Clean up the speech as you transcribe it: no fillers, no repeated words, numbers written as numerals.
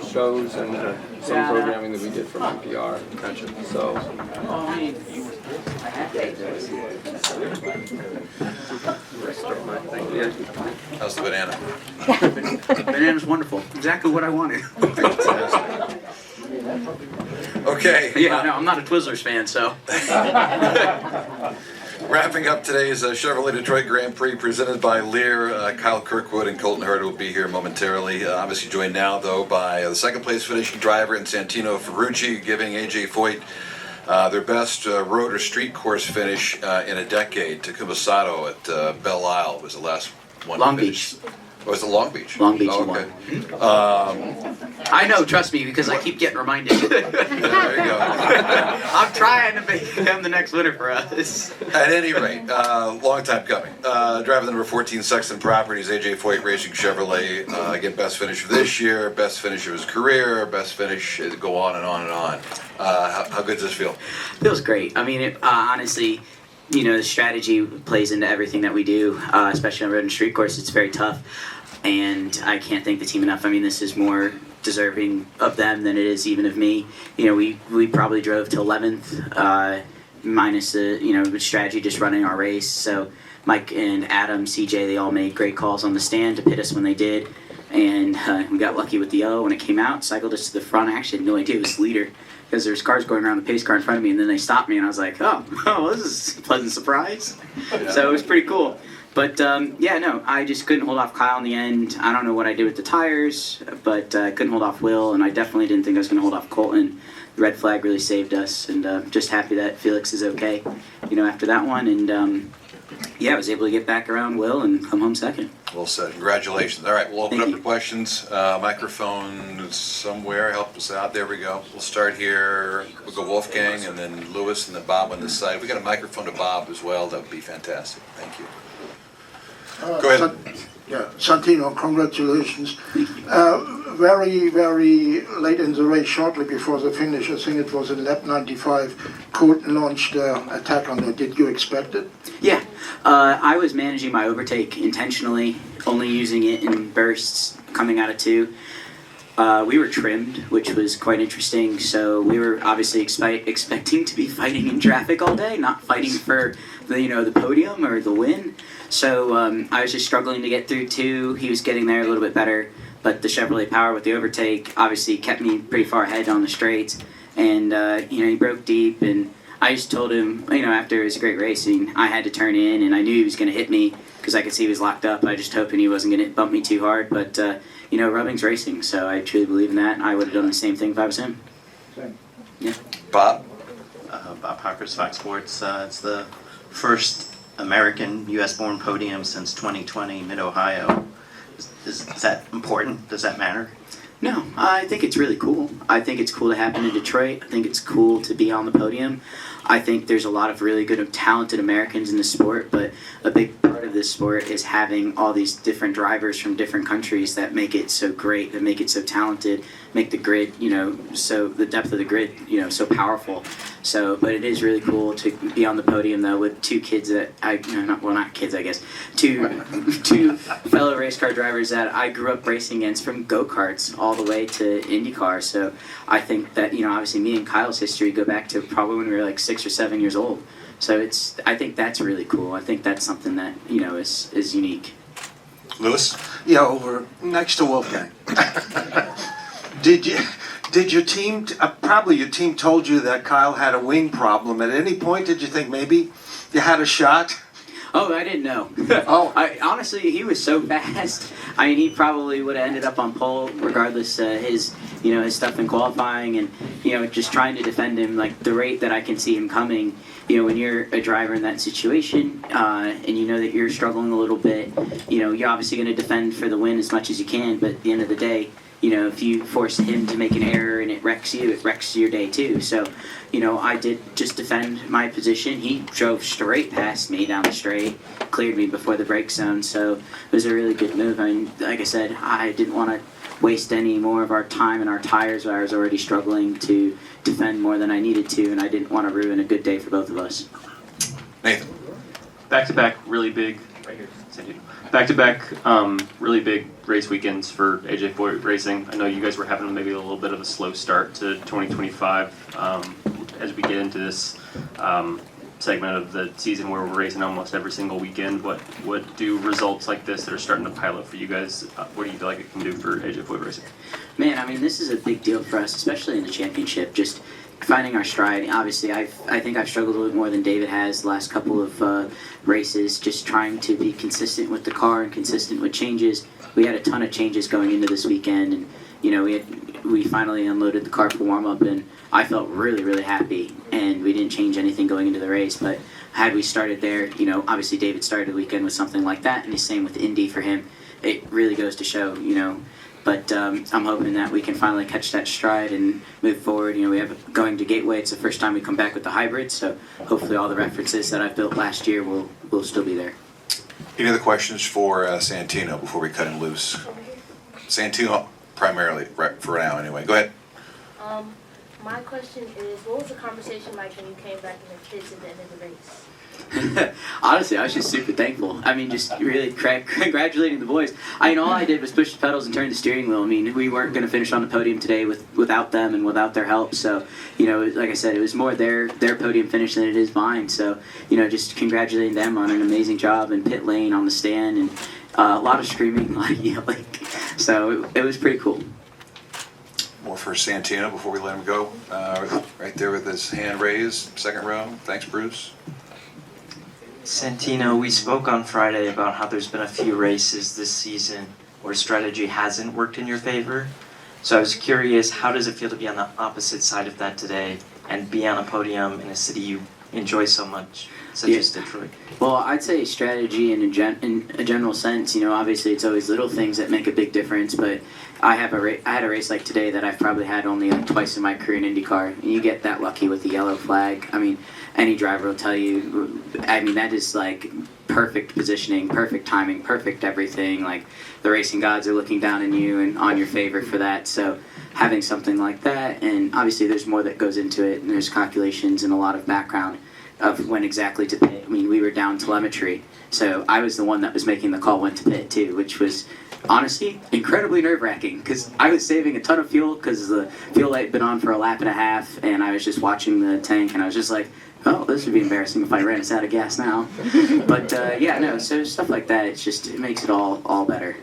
shows and some programming that we did from NPR. Gotcha. So. Yeah. How's the banana? The banana's wonderful. Exactly what I wanted. Okay. Yeah, no, I'm not a Twizzlers fan, so. Wrapping up today's Chevrolet Detroit Grand Prix presented by Lear. Kyle Kirkwood and Colton Hurd will be here momentarily. Obviously joined now, though, by the second place finishing driver in Santino Ferrucci, giving A.J. Foyt their best road or street course finish in a decade. Takuma Sato at Belle Isle was the last one. Long Beach. Oh, was it Long Beach? Long Beach. Oh, okay. I know, trust me, because I keep getting reminded. There you go. I'm trying to become the next winner for us. At any rate, long time coming. Driver number 14, Sexton Properties, A.J. Foyt Racing Chevrolet. Again, best finish of this year, best finish of his career, best finish, go on and on and on. How good does this feel? Feels great. I mean, honestly, you know, the strategy plays into everything that we do, especially on road and street course. It's very tough, and I can't thank the team enough. I mean, this is more deserving of them than it is even of me. You know, we probably drove to 11th, minus the, you know, strategy just running our race. So Mike and Adam, CJ, they all made great calls on the stand to pit us when they did, and we got lucky with the yellow when it came out, cycled us to the front. I actually had no idea it was leader, because there's cars going around the pace car in front of me, and then they stopped me, and I was like, oh, this is a pleasant surprise. Yeah. So it was pretty cool. But, yeah, no, I just couldn't hold off Kyle in the end. I don't know what I did with the tires, but I couldn't hold off Will, and I definitely didn't think I was going to hold off Colton. The red flag really saved us, and just happy that Felix is okay, you know, after that one. And, yeah, I was able to get back around Will and come home second. Well said. Congratulations. All right, we'll open Thank up you. to questions. Microphone is somewhere. Help us out. There we go. We'll start here. We'll go Wolfgang, and then Lewis, and then Bob on this side. If we got a microphone to Bob as well, that would be fantastic. Thank you. Go ahead. Santino, congratulations. Very, very late in the race, shortly before the finish, I think it was in lap 95, Colton launched an attack on that. Did you expect it? Yeah, I was managing my overtake intentionally, only using it in bursts coming out of two. We were trimmed, which was quite interesting. So we were obviously expecting to be fighting in traffic all day, not fighting for the podium or the win. So I was just struggling to get through two. He was getting there a little bit better, but the Chevrolet Power with the overtake obviously kept me pretty far ahead on the straights. And he broke deep, and I just told him, after it was a great racing, I had to turn in, and I knew he was going to hit me because I could see he was locked up. I just hoping he wasn't going to bump me too hard, but rubbing's racing, so I truly believe in that, and I would have done the same thing if I was him. Same. Yeah. Bob? Bob Harper's Fox Sports. It's the first American U.S.-born podium since 2020, Mid-Ohio. Is that important? Does that matter? No, I think it's really cool. I think it's cool to happen in Detroit. I think it's cool to be on the podium. I think there's a lot of really good, talented Americans in the sport, but a big part of this sport is having all these different drivers from different countries that make it so great, that make it so talented, make the grid, so the depth of the grid, so powerful. So, but it is really cool to be on the podium, though, with two kids that not kids, I guess, two fellow race car drivers that I grew up racing against from go-karts all the way to IndyCar. So I think that, obviously me and Kyle's history go back to probably when we were like 6 or 7 years old. So I think that's really cool. I think that's something that, is unique. Lewis? Yeah, over next to Wolfgang. Did your team, probably your team told you that Kyle had a wing problem. At any point, did you think maybe you had a shot? Oh, I didn't know. Oh. Honestly, he was so fast. I mean, he probably would have ended up on pole regardless his stuff in qualifying, and, just trying to defend him, like the rate that I can see him coming. When you're a driver in that situation, and you know that you're struggling a little bit, you're obviously going to defend for the win as much as you can, but at the end of the day, if you force him to make an error and it wrecks you, it wrecks your day too. So, I did just defend my position. He drove straight past me down the straight, cleared me before the brake zone, so it was a really good move. I mean, like I said, I didn't want to waste any more of our time and our tires. I was already struggling to defend more than I needed to, and I didn't want to ruin a good day for both of us. Nathan? Back-to-back, really big. Right here. back-to-back really big race weekends for AJ Foyt Racing. I know you guys were having maybe a little bit of a slow start to 2025 as we get into this segment of the season where we're racing almost every single weekend. What do results like this that are starting to pile up for you guys? What do you feel like it can do for AJ Foyt Racing? Man, I mean, this is a big deal for us, especially in the championship. Just finding our stride. Obviously, I think I've struggled a little more than David has the last couple of races, just trying to be consistent with the car and consistent with changes. We had a ton of changes going into this weekend, and you know, we finally unloaded the car for warm-up, and I felt really, really happy. And we didn't change anything going into the race, but had we started there, you know, obviously David started the weekend with something like that, and the same with Indy for him. It really goes to show, you know. But I'm hoping that we can finally catch that stride and move forward. You know, we have going to Gateway. It's the first time we come back with the hybrid, so hopefully all the references that I built last year will still be there. Any other questions for Santino before we cut him loose? Santino primarily, right for now anyway. Go ahead. My question is, what was the conversation like when you came back in the pits at the end of the race? Honestly, I was just super thankful. I mean, just really congratulating the boys. I mean, all I did was push the pedals and turn the steering wheel. I mean, we weren't going to finish on the podium today without them and without their help. So, you know, like I said, it was more their podium finish than it is mine. So, you know, just congratulating them on an amazing job in pit lane, on the stand, and a lot of screaming, a lot of yelling. So it was pretty cool. More for Santino before we let him go. Right there with his hand raised, second row. Thanks, Bruce. Santino, we spoke on Friday about how there's been a few races this season where strategy hasn't worked in your favor. So I was curious, how does it feel to be on the opposite side of that today and be on a podium in a city you enjoy so much, such as Detroit? Well, I'd say strategy in a general sense. You know, obviously it's always little things that make a big difference, but I had a race like today that I've probably had only like twice in my career in IndyCar, and you get that lucky with the yellow flag. I mean, any driver will tell you, I mean, that is like perfect positioning, perfect timing, perfect everything. Like, the racing gods are looking down on you and on your favor for that. So having something like that, and obviously there's more that goes into it, and there's calculations and a lot of background of when exactly to pit. I mean, we were down telemetry, so I was the one that was making the call when to pit too, which was honestly incredibly nerve-wracking because I was saving a ton of fuel because the fuel light had been on for a lap and a half, and I was just watching the tank, and I was just like, oh, this would be embarrassing if I ran us out of gas now. But yeah, no, so stuff like that, it makes it all better.